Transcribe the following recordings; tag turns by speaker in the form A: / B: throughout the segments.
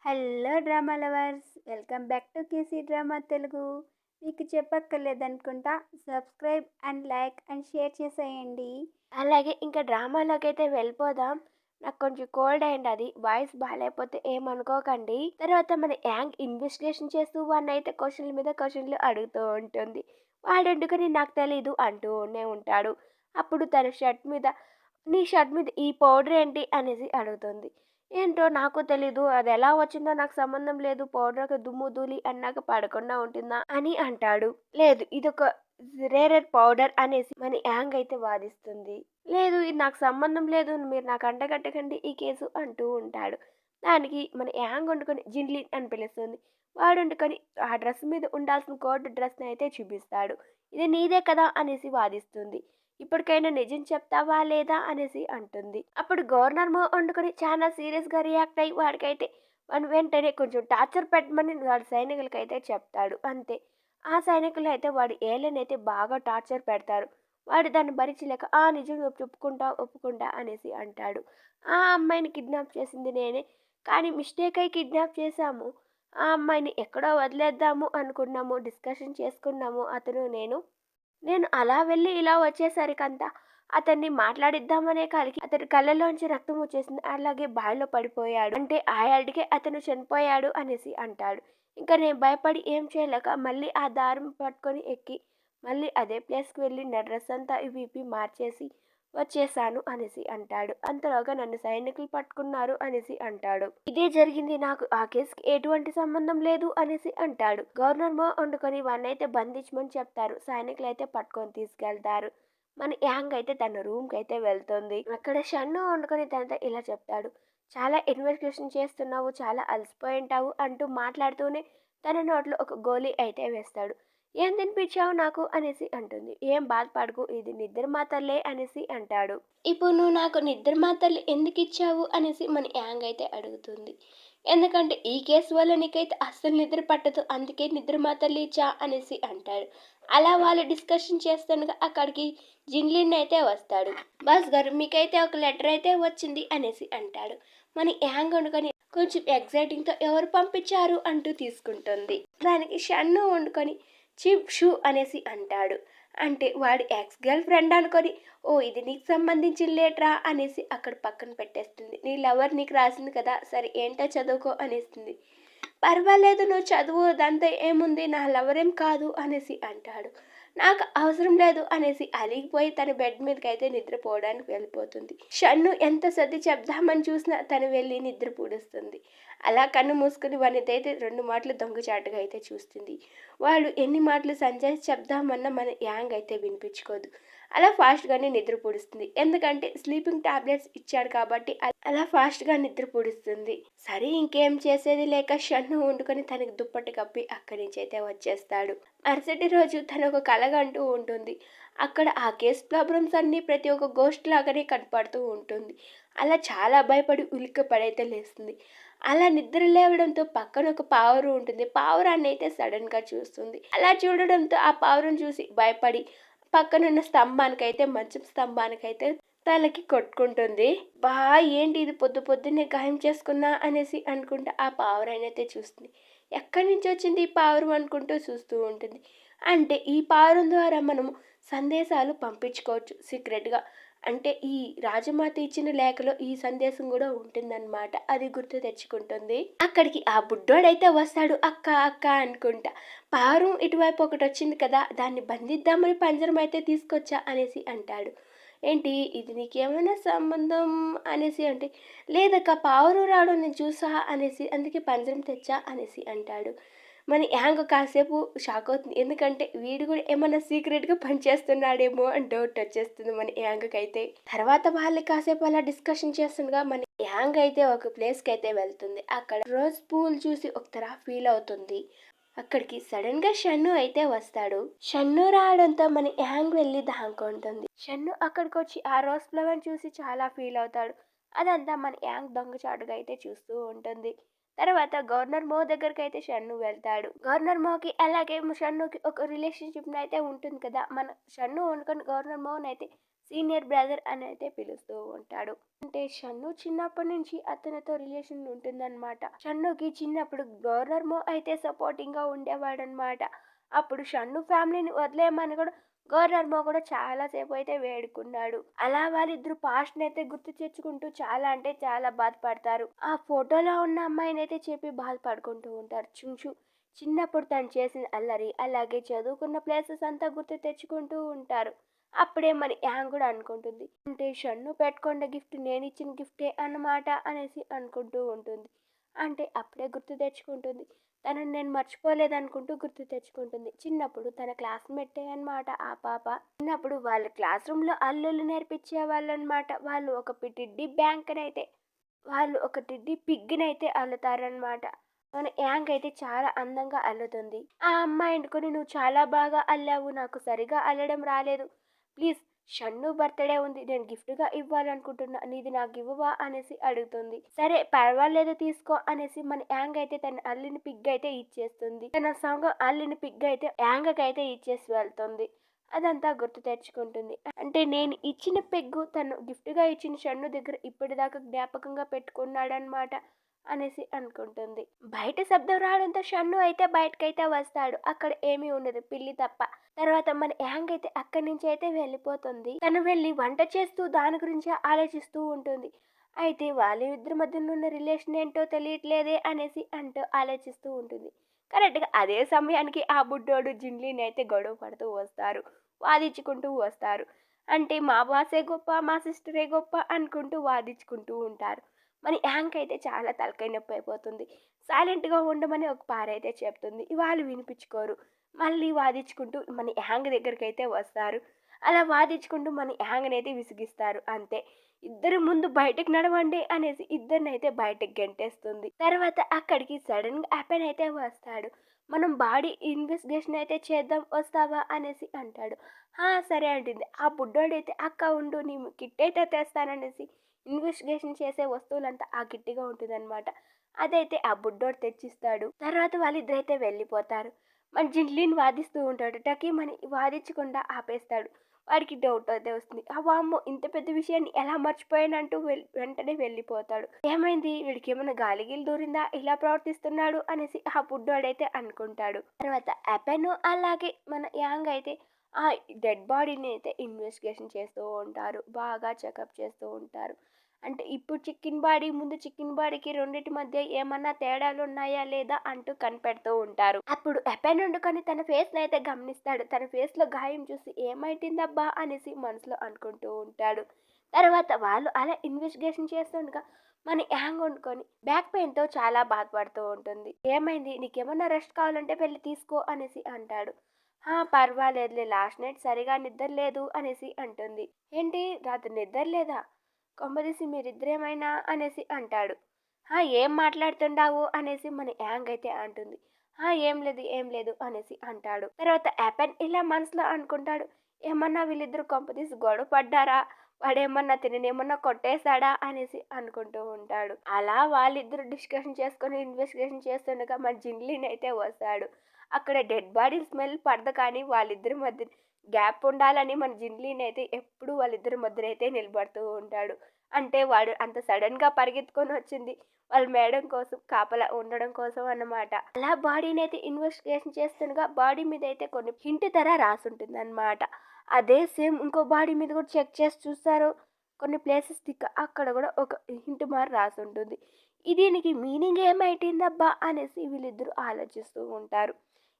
A: Hello drama lovers, welcome back to KC drama Telugu. మీకు చెప్పక్కర్లేదనుకుంటా, subscribe and like and share చేసేయండి. అలాగే ఇంకా డ్రామాలోకి అయితే వెళ్ళిపోదాం. నాకు కొంచెం కోల్డ్ అయింది, అది వాయిస్ బాగాలేకపోతే ఏమనుకోకండి. తర్వాత మన యాంగ్ ఇన్వెస్టిగేషన్ చేస్తూ వాడిని అయితే క్వశ్చన్ల మీద క్వశ్చన్లు అడుగుతూ ఉంటుంది. వాడెందుకని నాకు తెలీదు అంటూనే ఉంటాడు. అప్పుడు తన షర్ట్ మీద, నీ షర్ట్ మీద ఈ పౌడర్ ఏంటి అనేసి అడుగుతుంది. ఏంటో నాకు తెలీదు, అది ఎలా వచ్చిందో నాకు సంబంధం లేదు, పౌడర్కి దుమ్ము ధూళి అన్నాక పడకుండా ఉంటుందా అని అంటాడు. లేదు, ఇదొక రేరెడ్ పౌడర్ అనేసి మన యాంగ్ అయితే వాదిస్తుంది. లేదు, ఇది నాకు సంబంధం లేదు, మీరు నాకు అంటగట్టకండి ఈ కేసు అంటూ ఉంటాడు. దానికి మన యాంగ్ వండుకొని జిన్లిన్ అని పిలుస్తుంది. వాడు వండుకొని ఆ డ్రెస్ మీద ఉండాల్సిన కోట్ డ్రెస్ని అయితే చూపిస్తాడు. ఇది నీదే కదా అనేసి వాదిస్తుంది. ఇప్పటికైనా నిజం చెప్తావా లేదా అనేసి అంటుంది. అప్పుడు గవర్నర్ వండుకొని చాలా సీరియస్గా రియాక్ట్ అయ్యి వాడికైతే వాడు వెంటనే కొంచెం టార్చర్ పెట్టమని వాడి సైనికులకైతే చెప్తాడు. అంతే, ఆ సైనికులు అయితే వాడి ఏళ్ళనైతే బాగా టార్చర్ పెడతారు. వాడు దాన్ని భరించలేక ఆ నిజం ఒప్పుకుంటా అనేసి అంటాడు. ఆ అమ్మాయిని కిడ్నాప్ చేసింది నేనే, కానీ మిస్టేక్ అయి కిడ్నాప్ చేశాము. ఆ అమ్మాయిని ఎక్కడో వదిలేద్దాము అనుకున్నాము, డిస్కషన్ చేసుకున్నాము అతను నేను అలా వెళ్ళి ఇలా వచ్చేసరికంతా అతన్ని మాట్లాడిద్దామనే కాలికి అతని కళ్ళలోంచి రక్తం వచ్చేసింది. అలాగే బావిలో పడిపోయాడు. అంటే ఆ ఏడికే అతను చనిపోయాడు అనేసి అంటాడు. ఇంకా నేను భయపడి ఏం చేయలేక మళ్ళీ ఆ దారం పట్టుకొని ఎక్కి మళ్ళీ అదే ప్లేస్కి వెళ్ళి నా డ్రెస్ అంతా ఇవి మార్చేసి వచ్చేసాను అనేసి అంటాడు. అంతలోగా నన్ను సైనికులు పట్టుకున్నారు అనేసి అంటాడు. ఇదే జరిగింది, నాకు ఆ కేసుకి ఎటువంటి సంబంధం లేదు అనేసి అంటాడు. గవర్నర్ వండుకొని వాన్నైతే బంధించమని చెప్తారు. సైనికులు అయితే పట్టుకొని తీసుకెళ్తారు. మన యాంగ్ అయితే తన రూమ్కి అయితే వెళ్తుంది. అక్కడ షన్ను వండుకొని తనతో ఇలా చెప్తాడు. చాలా ఇన్వెస్టిగేషన్ చేస్తున్నావు, చాలా అలసిపోయి ఉంటావు అంటూ మాట్లాడుతూనే తన నోట్లో ఒక గోలీ అయితే వేస్తాడు. ఏం తినిపించావు నాకు అనేసి అంటుంది. ఏం బాధపడకు, ఇది నిద్ర మాతల్లే అనేసి అంటాడు. ఇప్పుడు నువ్వు నాకు నిద్ర మాతల్లి ఎందుకు ఇచ్చావు అనేసి మన యాంగ్ అయితే అడుగుతుంది. ఎందుకంటే ఈ కేసు వల్ల నీకైతే అస్సలు నిద్ర పట్టదు, అందుకే నిద్ర మాతల్లి ఇచ్చా అనేసి అంటాడు. అలా వాళ్ళు డిస్కషన్ చేస్తుండగా అక్కడికి జిన్లిన్ అయితే వస్తాడు. బాస్ గారు, మీకైతే ఒక లెటర్ అయితే వచ్చింది అనేసి అంటాడు. మన యాంగ్ వండుకొని కొంచెం ఎగ్జైటింగ్తో ఎవరు పంపించారు అంటూ తీసుకుంటుంది. దానికి షన్ను వండుకొని చీప్ షూ అనేసి అంటాడు. అంటే వాడి ఎక్స్ గర్ల్ ఫ్రెండ్ అనుకొని, ఓ ఇది నీకు సంబంధించిన లేటరా అనేసి అక్కడ పక్కన పెట్టేస్తుంది. నీ లవర్ నీకు రాసింది కదా, సరే ఏంటో చదువుకో అనేస్తుంది. పర్వాలేదు, నువ్వు చదువు, దాంతో ఏముంది, నా లవర్ ఏం కాదు అనేసి అంటాడు. నాకు అవసరం లేదు అనేసి అలిగిపోయి తన బెడ్ మీదకి అయితే నిద్రపోవడానికి వెళ్ళిపోతుంది. షన్ను ఎంత సర్ది చెప్దామని చూసినా తను వెళ్ళి నిద్ర పూడుస్తుంది. అలా కన్ను మూసుకుని వానిదైతే 2 మాటలు దొంగచాటుగా అయితే చూస్తుంది. వాడు ఎన్ని మాటలు సంజయ్ చెప్దామన్నా మన యాంగ్ అయితే వినిపించుకోదు. అలా ఫాస్ట్గానే నిద్ర పూడుస్తుంది. ఎందుకంటే స్లీపింగ్ టాబ్లెట్స్ ఇచ్చాడు కాబట్టి అలా ఫాస్ట్గా నిద్ర పూడుస్తుంది. సరే ఇంకేం చేసేది లేక షన్ను వండుకొని తనకి దుప్పటి కప్పి అక్కడి నుంచి అయితే వచ్చేస్తాడు. మరుసటి రోజు తను ఒక కలగంటూ ఉంటుంది. అక్కడ ఆ కేస్ ప్రాబ్లమ్స్ అన్నీ ప్రతి ఒక్క గోస్ట్ లాగానే కనపడుతూ ఉంటుంది. అలా చాలా భయపడి ఉలిక్కి పడైతే లేస్తుంది. అలా నిద్ర లేవడంతో పక్కన ఒక పావురం ఉంటుంది. పావురాన్ని అయితే సడన్గా చూస్తుంది. అలా చూడడంతో ఆ పావురం చూసి భయపడి పక్కనున్న స్తంభానికైతే, మంచం స్తంభానికైతే తలకి కొట్టుకుంటుంది. ఏంటి ఇది పొద్దున్నే గాయం చేసుకున్నా అనేసి అనుకుంటా ఆ పావురాన్ని అయితే చూస్తుంది. ఎక్కడి నుంచి వచ్చింది ఈ పావురం అనుకుంటూ చూస్తూ ఉంటుంది. అంటే ఈ పావురం ద్వారా మనము సందేశాలు పంపించుకోవచ్చు సీక్రెట్గా. అంటే ఈ రాజమాత ఇచ్చిన లేఖలో ఈ సందేశం కూడా ఉంటుందన్నమాట. అది గుర్తు తెచ్చుకుంటుంది. అక్కడికి ఆ బుడ్డోడైతే వస్తాడు. అక్క అక్క అనుకుంటా. పావురం ఇటువైపు ఒకటి వచ్చింది కదా, దాన్ని బంధిద్దామని పంజరం అయితే తీసుకొచ్చా అనేసి అంటాడు. ఏంటి ఇది నీకేమైనా సంబంధం అనేసి అంటే, లేదక్క పావురం రావడం నేను చూసా అనేసి, అందుకే పంజరం తెచ్చా అనేసి అంటాడు. మన యాంగ్ కాసేపు షాక్ అవుతుంది. ఎందుకంటే వీడు కూడా ఏమన్నా సీక్రెట్గా పనిచేస్తున్నాడేమో అని డౌట్ వచ్చేస్తుంది మన యాంగ్కి అయితే. తర్వాత వాళ్ళు కాసేపు అలా డిస్కషన్ చేస్తుండగా మన యాంగ్ అయితే ఒక ప్లేస్కి అయితే వెళ్తుంది. అక్కడ రోజ్ పూలు చూసి ఒక తరహా ఫీల్ అవుతుంది. అక్కడికి సడన్ గా షన్ను అయితే వస్తాడు. షన్ను రావడంతో మన యాంగ్ వెళ్ళి దాంకుంటుంది. షన్ను అక్కడికి వచ్చి ఆ రోజ్ ఫ్లవర్ చూసి చాలా ఫీల్ అవుతాడు. అదంతా మన యాంగ్ దొంగచాటుగా అయితే చూస్తూ ఉంటుంది. తర్వాత గవర్నర్ మో దగ్గరికి అయితే షన్ను వెళ్తాడు. గవర్నర్ మోకి అలాగే షన్నుకి ఒక రిలేషన్షిప్ అయితే ఉంటుంది కదా. మన షన్ను వండుకొని గవర్నర్ మోని అయితే సీనియర్ బ్రదర్ అని అయితే పిలుస్తూ ఉంటాడు. అంటే షన్ను చిన్నప్పటి నుంచి అతనితో రిలేషన్ ఉంటుందన్నమాట. షన్నుకి చిన్నప్పుడు గవర్నర్ మో అయితే సపోర్టింగ్గా ఉండేవాడనమాట. అప్పుడు షన్ను ఫ్యామిలీని వదిలేయమని కూడా గవర్నర్ మో కూడా చాలా సేపు అయితే వేడుకున్నాడు. అలా వాళ్ళిద్దరు పాస్ట్ని అయితే గుర్తు తెచ్చుకుంటూ చాలా అంటే చాలా బాధపడతారు. ఆ ఫోటోలో ఉన్న అమ్మాయిని అయితే చెప్పి బాధపడుకుంటూ ఉంటారు. చుంచు చిన్నప్పుడు తను చేసిన అల్లరి అలాగే చదువుకున్న ప్లేసెస్ అంతా గుర్తు తెచ్చుకుంటూ ఉంటారు. అప్పుడే మరి యాంగ్ కూడా అనుకుంటుంది, అంటే షన్ను పెట్టుకున్న గిఫ్ట్ నేను ఇచ్చిన గిఫ్టే అన్నమాట అనేసి అనుకుంటూ ఉంటుంది. అంటే అప్పుడే గుర్తు తెచ్చుకుంటుంది, తనని నేను మర్చిపోలేదనుకుంటూ గుర్తు తెచ్చుకుంటుంది. చిన్నప్పుడు తన క్లాస్మేటే అనమాట ఆ పాప. చిన్నప్పుడు వాళ్ళ క్లాస్ రూమ్లో అల్లులు నేర్పించే వాళ్ళు అనమాట. వాళ్ళు ఒక టిడ్డీ బ్యాంక్నైతే వాళ్ళు ఒక టిడ్డీ పిగ్గినైతే అల్లుతారనమాట. మన యాంగ్ అయితే చాలా అందంగా అల్లుతుంది. ఆ అమ్మాయి అనుకుని, నువ్వు చాలా బాగా అల్లావు, నాకు సరిగా అల్లడం రాలేదు, ప్లీజ్ షన్ను బర్త్డే ఉంది, నేను గిఫ్ట్గా ఇవ్వాలనుకుంటున్నా, నీది నాకు ఇవ్వవా అనేసి అడుగుతుంది. సరే పర్వాలేదు తీసుకో అనేసి మన యాంగ్ అయితే తన అల్లిన పిగ్ అయితే ఇచ్చేస్తుంది. తన సొంగ అల్లిన పిగ్ అయితే యాంగ్ అయితే ఇచ్చేసి వెళ్తుంది. అదంతా గుర్తు తెచ్చుకుంటుంది. అంటే నేను ఇచ్చిన పెగ్గు తను గిఫ్ట్గా ఇచ్చిన షన్ను దగ్గర ఇప్పటిదాకా జ్ఞాపకంగా పెట్టుకున్నాడనమాట అనేసి అనుకుంటుంది. బయట శబ్దం రావడంతో షన్ను అయితే బయటకైతే వస్తాడు. అక్కడ ఏమీ ఉండదు, పిల్లి తప్ప. తర్వాత మన యాంగ్ అయితే అక్కడి నుంచి అయితే వెళ్ళిపోతుంది. తను వెళ్ళి వంట చేస్తూ దాని గురించి ఆలోచిస్తూ ఉంటుంది. అయితే వాళ్ళిద్దరి మధ్యన ఉన్న రిలేషన్ ఏంటో తెలియట్లేదే అనేసి అంటూ ఆలోచిస్తూ ఉంటుంది. కరెక్ట్గా అదే సమయానికి ఆ బుడ్డోడు జిన్లీని అయితే గొడవ పడుతూ వస్తారు, వాదించుకుంటూ వస్తారు. అంటే మా బాసే గొప్ప, మా సిస్టరే గొప్ప అనుకుంటూ వాదించుకుంటూ ఉంటారు. మరి యాంక్ అయితే చాలా తలకాయ నొప్పి అయిపోతుంది. సైలెంట్గా ఉండమని ఒక పారైతే చెప్తుంది. వాళ్ళు వినిపించుకోరు. మళ్ళీ వాదించుకుంటూ మన యాంగ్ దగ్గరికి అయితే వస్తారు. అలా వాదించుకుంటూ మన యాంగ్ని అయితే విసిగిస్తారు. అంతే, ఇద్దరు ముందు బయటకు నడవండి అనేసి ఇద్దరిని అయితే బయటకు గెంటేస్తుంది. తర్వాత అక్కడికి సడన్గా అపెన్ అయితే వస్తాడు. మనం బాడీ ఇన్వెస్టిగేషన్ అయితే చేద్దాం, వస్తావా అనేసి అంటాడు. సరే అంటుంది. ఆ బుడ్డోడైతే అక్క ఉండు, నీ కిట్ అయితే తెస్తాననేసి ఇన్వెస్టిగేషన్ చేసే వస్తువులంతా ఆ కిట్టిగా ఉంటుందన్నమాట. అదైతే ఆ బుడ్డోడు తెచ్చిస్తాడు. తర్వాత వాళ్ళిద్దరైతే వెళ్ళిపోతారు. మన జిన్లీని వాదిస్తూ ఉంటాడు. టకీమని వాదించకుండా ఆపేస్తాడు. వాడికి డౌట్ అయితే వస్తుంది. వామ్మో, ఇంత పెద్ద విషయాన్ని ఎలా మర్చిపోయానంటూ వెంటనే వెళ్ళిపోతాడు. ఏమైంది, వీడికి ఏమైనా గాలిగిలు దూరిందా ఇలా ప్రవర్తిస్తున్నాడు అనేసి ఆ బుడ్డోడైతే అనుకుంటాడు. తర్వాత అపెన్ అలాగే మన యాంగ్ అయితే ఆ డెడ్ బాడీని అయితే ఇన్వెస్టిగేషన్ చేస్తూ ఉంటారు. బాగా చెకప్ చేస్తూ ఉంటారు. అంటే ఇప్పుడు చికెన్ బాడీ, ముందు చికెన్ బాడీకి రెండింటి మధ్య ఏమన్నా తేడాలు ఉన్నాయా లేదా అంటూ కనిపెడుతూ ఉంటారు. అప్పుడు ఎపెన్ వండుకొని తన ఫేస్ని అయితే గమనిస్తాడు. తన ఫేస్లో గాయం చూసి ఏమైతుందబ్బా అనేసి మనసులో అనుకుంటూ ఉంటాడు. తర్వాత వాళ్ళు అలా ఇన్వెస్టిగేషన్ చేస్తుండగా మన యాంగ్ వండుకొని బ్యాక్ పెయిన్తో చాలా బాధపడుతూ ఉంటుంది. ఏమైంది, నీకేమన్నా రెస్ట్ కావాలంటే వెళ్ళి తీసుకో అనేసి అంటాడు. పర్వాలేదులే, లాస్ట్ నైట్ సరిగా నిద్ర లేదు అనేసి అంటుంది. ఏంటి, రాత్రి నిద్ర లేదా, కొంపదీసి మీరిద్దరేమైనా అనేసి అంటాడు. ఏం మాట్లాడుతుండావు అనేసి మన యాంగ్ అయితే అంటుంది. ఏం లేదు అనేసి అంటాడు. తర్వాత యాపెన్ ఇలా మనసులో అనుకుంటాడు, ఏమన్నా వీళ్ళిద్దరు కొంపదీసి గొడవ పడ్డారా, వాడేమన్నా తినేమన్నా కొట్టేశాడా అనేసి అనుకుంటూ ఉంటాడు. అలా వాళ్ళిద్దరు డిస్కషన్ చేసుకొని ఇన్వెస్టిగేషన్ చేస్తుండగా మన జిన్లీన్ అయితే వస్తాడు. అక్కడ డెడ్ బాడీ స్మెల్ పడదు, కానీ వాళ్ళిద్దరి మధ్య గ్యాప్ ఉండాలని మన జిన్లీన్ అయితే ఎప్పుడు వాళ్ళిద్దరి మధ్య అయితే నిలబడుతూ ఉంటాడు. అంటే వాడు అంత సడన్గా పరిగెత్తుకొని వచ్చింది వాళ్ళ మేడం కోసం, కాపలా ఉండడం కోసం అన్నమాట. అలా బాడీని అయితే ఇన్వెస్టిగేషన్ చేస్తుండగా బాడీ మీద అయితే కొన్ని హింట్ ధర రాసుంటుంది అనమాట. అదే సేమ్ ఇంకో బాడీ మీద కూడా చెక్ చేసి చూస్తారు. కొన్ని ప్లేసెస్ అక్కడ కూడా ఒక హింట్ మార్ రాసి ఉంటుంది. దీనికి మీనింగ్ ఏమైందబ్బా అనేసి వీళ్ళిద్దరూ ఆలోచిస్తూ ఉంటారు.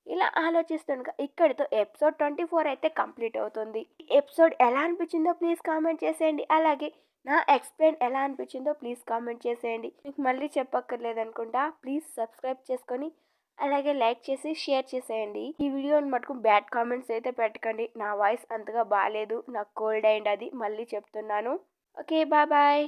A: ఇలా ఆలోచిస్తుండగా ఇక్కడితో ఎపిసోడ్ 24 అయితే కంప్లీట్ అవుతుంది. ఎపిసోడ్ ఎలా అనిపించిందో ప్లీజ్ కామెంట్ చేసేయండి. అలాగే నా ఎక్స్ప్లెయిన్ ఎలా అనిపించిందో ప్లీజ్ కామెంట్ చేసేయండి. మీకు మళ్ళీ చెప్పక్కర్లేదు అనుకుంటా. ప్లీజ్ సబ్స్క్రైబ్ చేసుకొని అలాగే లైక్ చేసి షేర్ చేసేయండి. ఈ వీడియోని మటుకు బ్యాడ్ కామెంట్స్ అయితే పెట్టకండి. నా వాయిస్ అంతగా బాగాలేదు, నాకు కోల్డ్ అయింది, అది మళ్ళీ చెప్తున్నాను. Okay, bye.